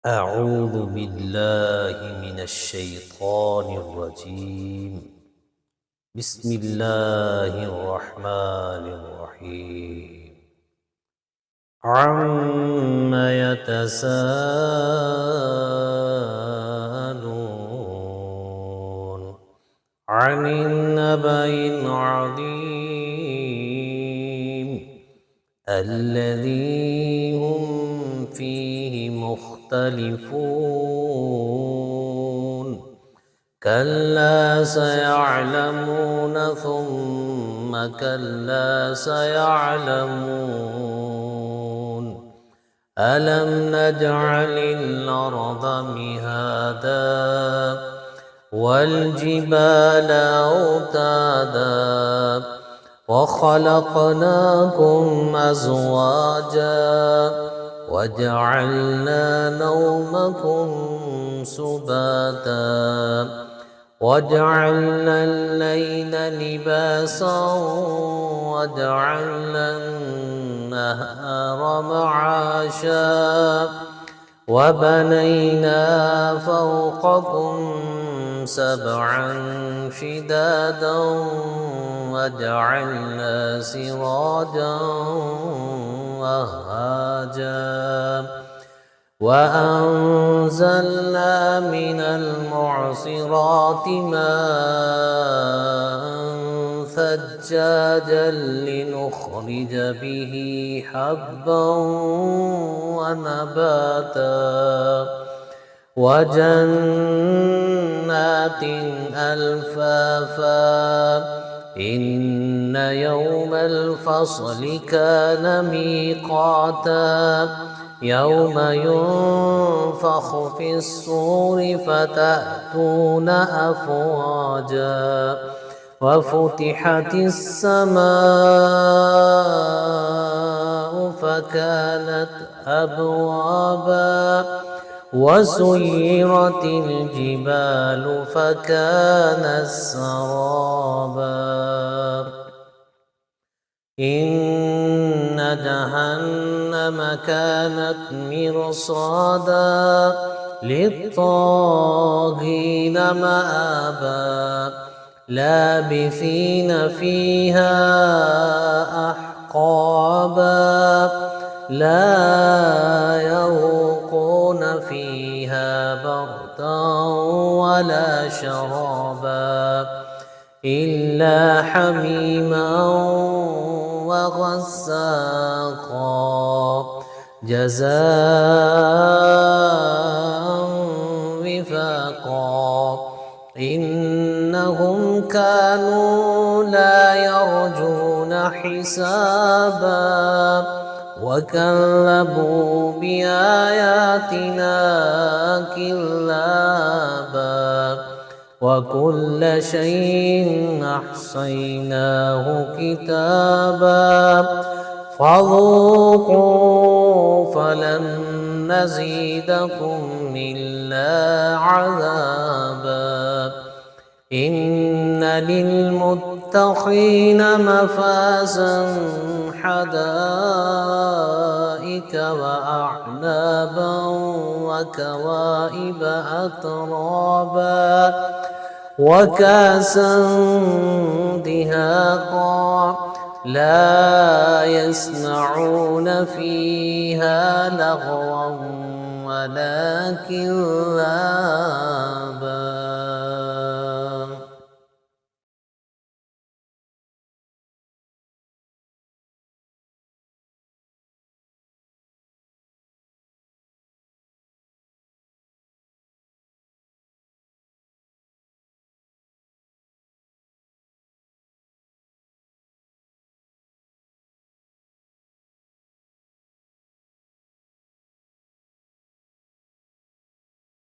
أعوذ بالله من الشيطان الرجيم. بسم الله الرحمن الرحيم. عم يتساءلون عن النبأ العظيم الذي هم فيه مختلفون. كلا سيعلمون ثم كلا سيعلمون. ألم نجعل الأرض مهادا والجبال أوتادا وخلقناكم أزواجا وجعلنا نومكم سباتا وجعلنا الليل لباسا وجعلنا النهار معاشا وبنينا فوقكم سبعا شدادا وجعلنا سراجا وهاجا وأنزلنا من المعصرات ماء ثجاجا لنخرج به حبا ونباتا وجنات ألفافا إن يوم الفصل كان ميقاتا يوم ينفخ في الصور فتأتون أفواجا وفتحت السماء فكانت أبوابا وسيرت الجبال فكانت سرابا إن جهنم كانت مرصادا للطاغين مآبا لابثين فيها أحقابا لا يذوقون فيها بردا ولا شرابا إلا حميما وغساقا جزاء وفاقا إنهم كانوا لا يرجون حسابا وكذبوا بآياتنا كذابا وكل شيء أحصيناه كتابا فذوقوا فلن نزيدكم إلا عذابا إن للمتقين مفازا حدائق وأعنابا وكواعب أترابا وكاسا دهاقا لا يسمعون فيها لغوا ولا كذابا.